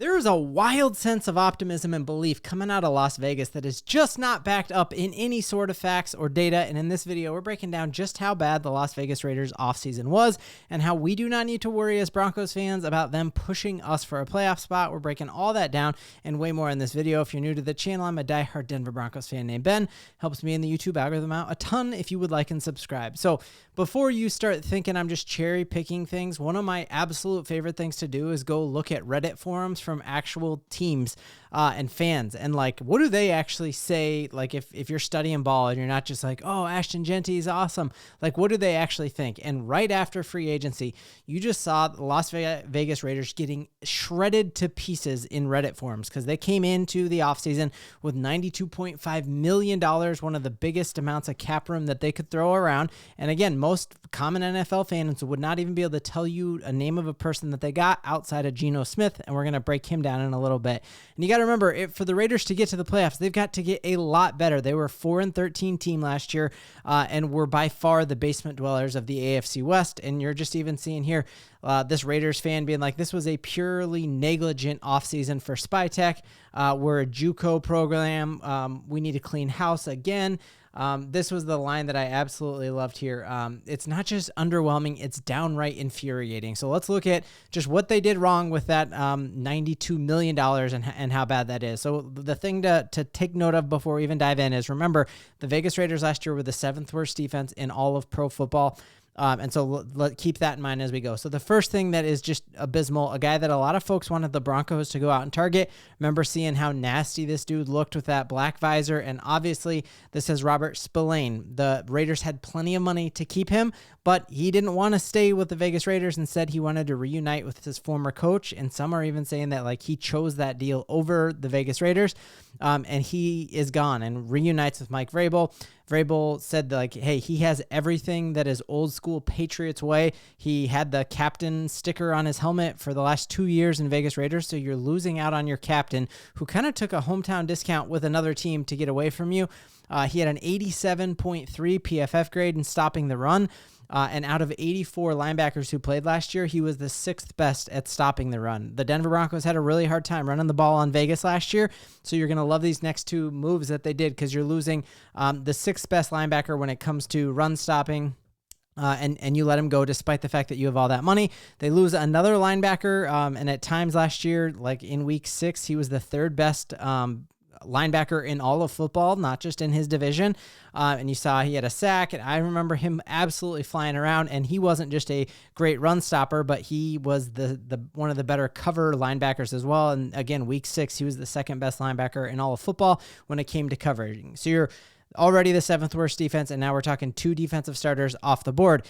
There is a wild sense of optimism and belief coming out of Las Vegas that is just not backed up in any sort of facts or data. And in this video, we're breaking down just how bad the Las Vegas Raiders offseason was and how we do not need to worry as Broncos fans about them pushing us for a playoff spot. We're breaking all that down and way more in this video. If you're new to the channel, I'm a diehard Denver Broncos fan named Ben. Helps me in the YouTube algorithm out a ton if you would like and subscribe. So before you start thinking I'm just cherry picking things, one of my absolute favorite things to do is go look at Reddit forums from actual teams and fans, and like, what do they actually say? Like, if you're studying ball and you're not just like, oh, Ashton Genty is awesome, like, what do they actually think? And right after free agency, you just saw the Las Vegas Raiders getting shredded to pieces in Reddit forums because they came into the offseason with $92.5 million, one of the biggest amounts of cap room that they could throw around. And again, most common NFL fans would not even be able to tell you a name of a person that they got outside of Geno Smith, and we're going to break him down in a little bit. And you got to remember, for the Raiders to get to the playoffs, they've got to get a lot better. They were a 4-13 team last year and were by far the basement dwellers of the AFC West. And you're just even seeing here this Raiders fan being like, this was a purely negligent offseason for SpyTech. We're a JUCO program. We need to clean house again. This was the line that I absolutely loved here. It's not just underwhelming, it's downright infuriating. So let's look at just what they did wrong with that $92 million and how bad that is. So the thing to take note of before we even dive in is, remember, the Vegas Raiders last year were the 7th worst defense in all of pro football. And so keep that in mind as we go. So the first thing that is just abysmal, a guy that a lot of folks wanted the Broncos to go out and target. Remember seeing how nasty this dude looked with that black visor. And obviously this is Robert Spillane. The Raiders had plenty of money to keep him, but he didn't want to stay with the Vegas Raiders. Instead, he wanted to reunite with his former coach. And some are even saying that like he chose that deal over the Vegas Raiders. And he is gone and reunites with Mike Vrabel. Vrabel said that, like, hey, he has everything that is old school Patriots way. He had the captain sticker on his helmet for the last 2 years in Vegas Raiders. So you're losing out on your captain, who kind of took a hometown discount with another team to get away from you. He had an 87.3 PFF grade in stopping the run. And out of 84 linebackers who played last year, he was the 6th best at stopping the run. The Denver Broncos had a really hard time running the ball on Vegas last year, so you're going to love these next two moves that they did because you're losing the 6th best linebacker when it comes to run stopping. And you let him go despite the fact that you have all that money. They lose another linebacker, and at times last year, like in week 6, he was the 3rd best linebacker in all of football, not just in his division. And you saw he had a sack, and I remember him absolutely flying around, and he wasn't just a great run stopper, but he was the one of the better cover linebackers as well. And again, week 6, he was the 2nd best linebacker in all of football when it came to covering. So you're already the 7th worst defense, and now we're talking 2 defensive starters off the board.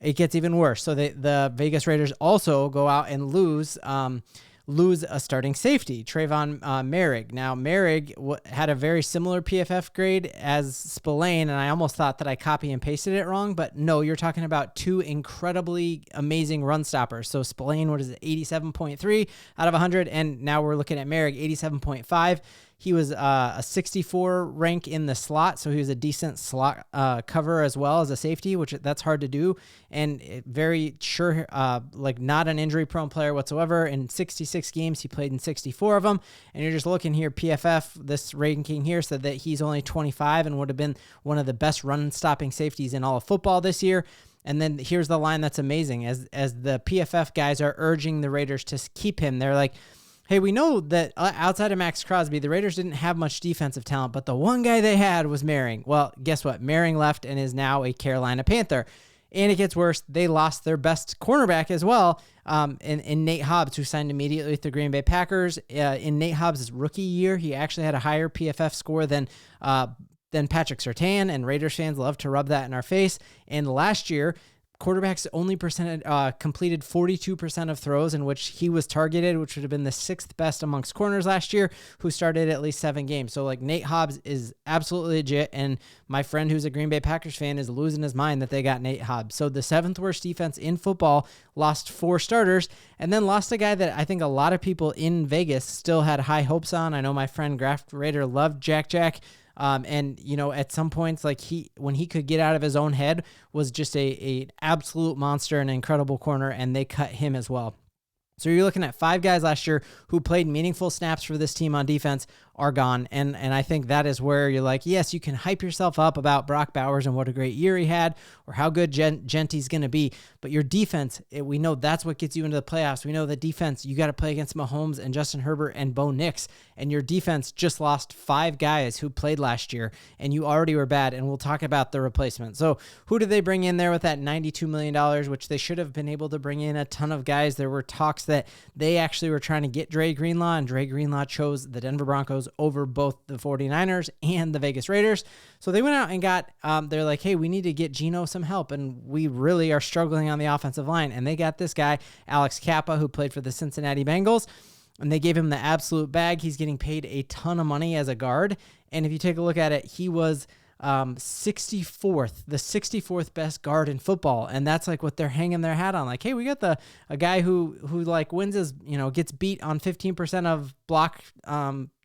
It gets even worse. So the Vegas Raiders also go out and lose a starting safety, Trayvon Merig. Now, Merig had a very similar PFF grade as Spillane, and I almost thought that I copy and pasted it wrong, but no, you're talking about 2 incredibly amazing run stoppers. So Spillane, what is it, 87.3 out of 100, and now we're looking at Merig, 87.5. He was a 64 rank in the slot, so he was a decent slot cover as well as a safety, which that's hard to do, and very sure, like not an injury-prone player whatsoever. In 66 games, he played in 64 of them, and you're just looking here, PFF, this ranking here said that he's only 25 and would have been one of the best run-stopping safeties in all of football this year. And then here's the line that's amazing. As the PFF guys are urging the Raiders to keep him, they're like, hey, we know that outside of Max Crosby, the Raiders didn't have much defensive talent, but the one guy they had was Merig. Well, guess what? Merig left and is now a Carolina Panther. And it gets worse. They lost their best cornerback as well in Nate Hobbs, who signed immediately with the Green Bay Packers. In Nate Hobbs' rookie year, he actually had a higher PFF score than Patrick Surtain, and Raiders fans love to rub that in our face. And last year, quarterbacks only completed 42% of throws in which he was targeted, which would have been the 6th best amongst corners last year, who started at least 7 games. So like Nate Hobbs is absolutely legit, and my friend who's a Green Bay Packers fan is losing his mind that they got Nate Hobbs. So the 7th worst defense in football lost 4 starters, and then lost a guy that I think a lot of people in Vegas still had high hopes on. I know my friend Graft Raider loved Jack. And you know, at some points, like when he could get out of his own head, was just a absolute monster and incredible corner, and they cut him as well. So you're looking at 5 guys last year who played meaningful snaps for this team on defense are gone. And I think that is where you're like, yes, you can hype yourself up about Brock Bowers and what a great year he had or how good Genty's going to be. But your defense, we know that's what gets you into the playoffs. We know the defense, you got to play against Mahomes and Justin Herbert and Bo Nix. And your defense just lost 5 guys who played last year, and you already were bad. And we'll talk about the replacement. So who did they bring in there with that $92 million, which they should have been able to bring in a ton of guys? There were talks that they actually were trying to get Dre Greenlaw, and Dre Greenlaw chose the Denver Broncos over both the 49ers and the Vegas Raiders. So they went out and got, they're like, hey, we need to get Geno some help, and we really are struggling on the offensive line. And they got this guy, Alex Kappa, who played for the Cincinnati Bengals, and they gave him the absolute bag. He's getting paid a ton of money as a guard. And if you take a look at it, he was 64th, the 64th best guard in football. And that's like what they're hanging their hat on. Like, hey, we got a guy who like wins his, gets beat on 15% of block,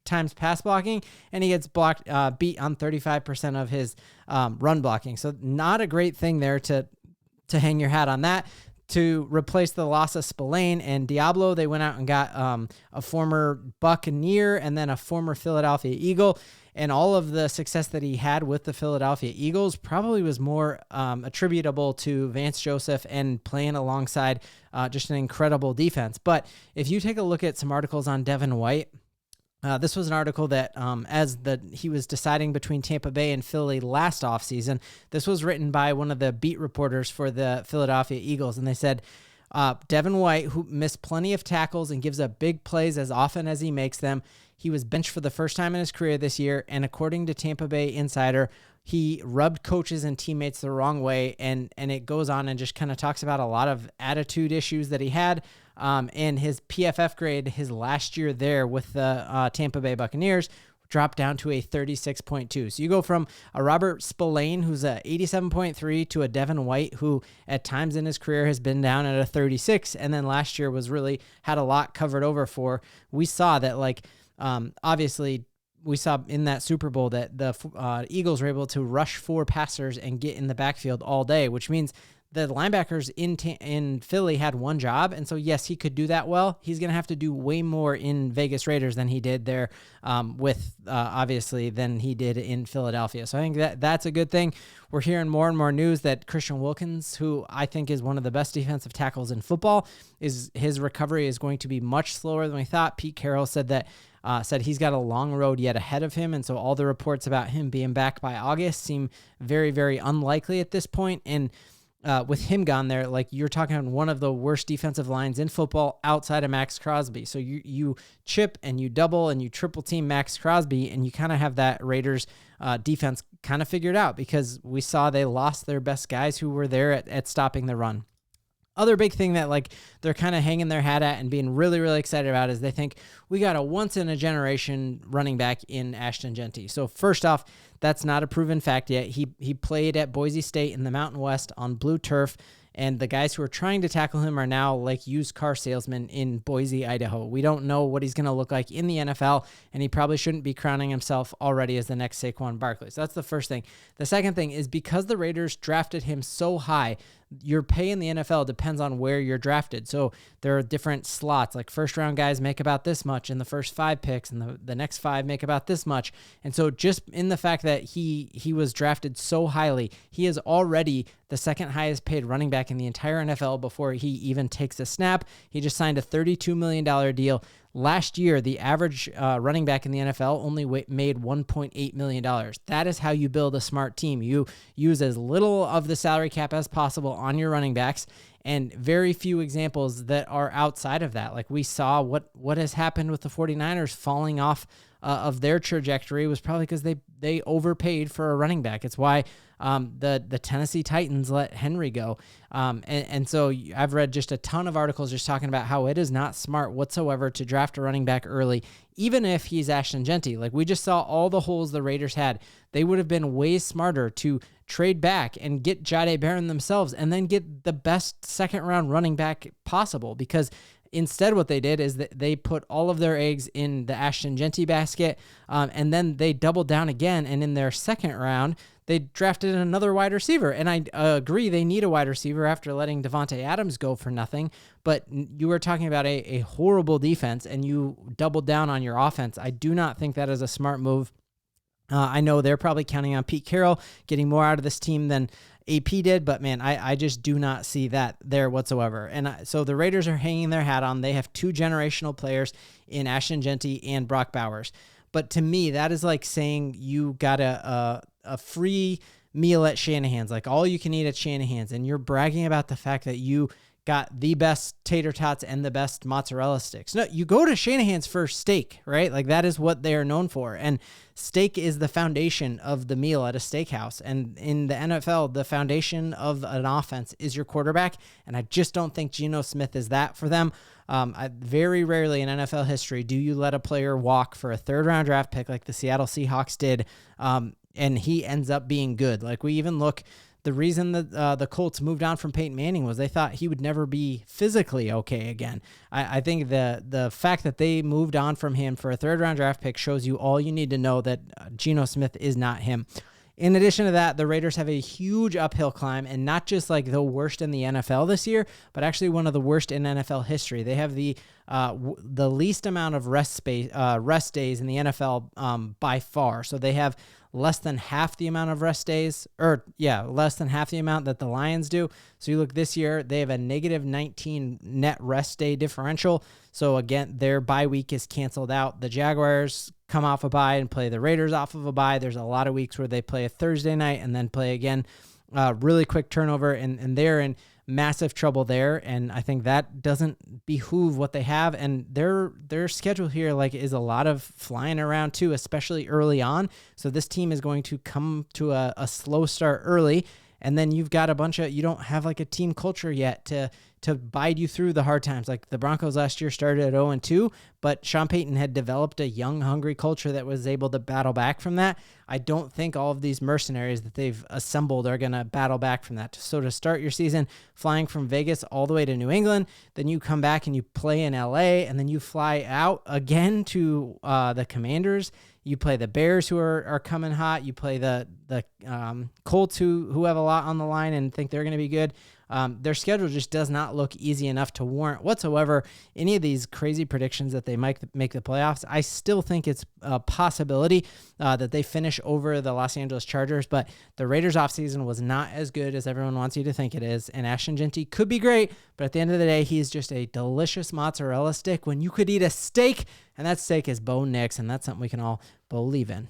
times pass blocking, and he gets beat on 35% of his, run blocking. So not a great thing there to hang your hat on that. To replace the loss of Spillane and Diablo, they went out and got a former Buccaneer and then a former Philadelphia Eagle. And all of the success that he had with the Philadelphia Eagles probably was more attributable to Vance Joseph and playing alongside just an incredible defense. But if you take a look at some articles on Devin White, this was an article that he was deciding between Tampa Bay and Philly last offseason. This was written by one of the beat reporters for the Philadelphia Eagles, and they said, Devin White, who missed plenty of tackles and gives up big plays as often as he makes them, he was benched for the first time in his career this year, and according to Tampa Bay Insider, he rubbed coaches and teammates the wrong way, and it goes on and just kind of talks about a lot of attitude issues that he had. And his PFF grade his last year there with the Tampa Bay Buccaneers dropped down to a 36.2. So you go from a Robert Spillane, who's a 87.3, to a Devin White, who at times in his career has been down at a 36, and then last year was really had a lot covered over for. We saw that, like, obviously, we saw in that Super Bowl that the Eagles were able to rush 4 passers and get in the backfield all day, which means the linebackers in Philly had one job. And so, yes, he could do that well. He's going to have to do way more in Vegas Raiders than he did there obviously, than he did in Philadelphia. So I think that's a good thing. We're hearing more and more news that Christian Wilkins, who I think is one of the best defensive tackles in football, his recovery is going to be much slower than we thought. Pete Carroll said that said he's got a long road yet ahead of him, and so all the reports about him being back by August seem very, very unlikely at this point. And with him gone there, like, you're talking on one of the worst defensive lines in football outside of Max Crosby. So you chip and you double and you triple team Max Crosby, and you kind of have that Raiders defense kind of figured out, because we saw they lost their best guys who were there at stopping the run. Other big thing that, like, they're kind of hanging their hat at and being really, really excited about is they think we got a once-in-a-generation running back in Ashton Jeanty. So first off, that's not a proven fact yet. He played at Boise State in the Mountain West on blue turf, and the guys who are trying to tackle him are now like used car salesmen in Boise, Idaho. We don't know what he's going to look like in the NFL, and he probably shouldn't be crowning himself already as the next Saquon Barkley. So that's the first thing. The second thing is, because the Raiders drafted him so high, your pay in the NFL depends on where you're drafted. So there are different slots, like first-round guys make about this much in the first 5 picks, and the next 5 make about this much. And so just in the fact that he was drafted so highly, he is already the second highest paid running back in the entire NFL before he even takes a snap. He just signed a $32 million deal. Last year, the average running back in the NFL only made $1.8 million. That is how you build a smart team. You use as little of the salary cap as possible on your running backs, and very few examples that are outside of that. Like, we saw what has happened with the 49ers falling off of their trajectory was probably because they overpaid for a running back. It's why the Tennessee Titans let Henry go. And so I've read just a ton of articles just talking about how it is not smart whatsoever to draft a running back early, even if he's Ashton Genty. Like, we just saw all the holes the Raiders had. They would have been way smarter to trade back and get Jahdae Barron themselves, and then get the best second-round running back possible, because Instead, what they did is that they put all of their eggs in the Ashton Jeanty basket, and then they doubled down again. And in their second round, they drafted another wide receiver. And I agree they need a wide receiver after letting Devontae Adams go for nothing. But you were talking about a horrible defense, and you doubled down on your offense. I do not think that is a smart move. I know they're probably counting on Pete Carroll getting more out of this team than AP did, but man, I just do not see that there whatsoever. And so the Raiders are hanging their hat on. They have 2 generational players in Ashton Genty and Brock Bowers. But to me, that is like saying you got a free meal at Shanahans, like all you can eat at Shanahans, and you're bragging about the fact that you got the best tater tots and the best mozzarella sticks. No, you go to Shanahans for steak, right? Like that is what they are known for. And steak is the foundation of the meal at a steakhouse. And in the NFL, the foundation of an offense is your quarterback. And I just don't think Geno Smith is that for them. Very rarely in NFL history do you let a player walk for a 3rd-round draft pick like the Seattle Seahawks did, and he ends up being good. Like we even look... The reason that the Colts moved on from Peyton Manning was they thought he would never be physically okay again. I think the fact that they moved on from him for a 3rd-round draft pick shows you all you need to know that Geno Smith is not him. In addition to that, the Raiders have a huge uphill climb, and not just like the worst in the NFL this year, but actually one of the worst in NFL history. They have the least amount of rest days in the NFL by far. So they have less than half the amount of rest days, less than half the amount that the Lions do. So you look this year, they have a negative 19 net rest day differential. So again, their bye week is canceled out. The Jaguars come off a bye and play the Raiders off of a bye. There's a lot of weeks where they play a Thursday night and then play again. Really quick turnover, and they're in massive trouble there. And I think that doesn't behoove what they have. And their schedule here is a lot of flying around too, especially early on. So this team is going to come to a slow start early. And then you've got you don't have like a team culture yet to bide you through the hard times. Like the Broncos last year started at 0-2, but Sean Payton had developed a young, hungry culture that was able to battle back from that. I don't think all of these mercenaries that they've assembled are going to battle back from that. So to start your season flying from Vegas all the way to New England, then you come back and you play in LA, and then you fly out again to the Commanders. You play the Bears, who are coming hot. You play the Colts, who have a lot on the line and think they're going to be good. Their schedule just does not look easy enough to warrant whatsoever any of these crazy predictions that they might make the playoffs. I still think it's a possibility that they finish over the Los Angeles Chargers, but the Raiders offseason was not as good as everyone wants you to think it is, and Ashton Genty could be great, but at the end of the day, he's just a delicious mozzarella stick when you could eat a steak, and that steak is Bo Nix, and that's something we can all believe in.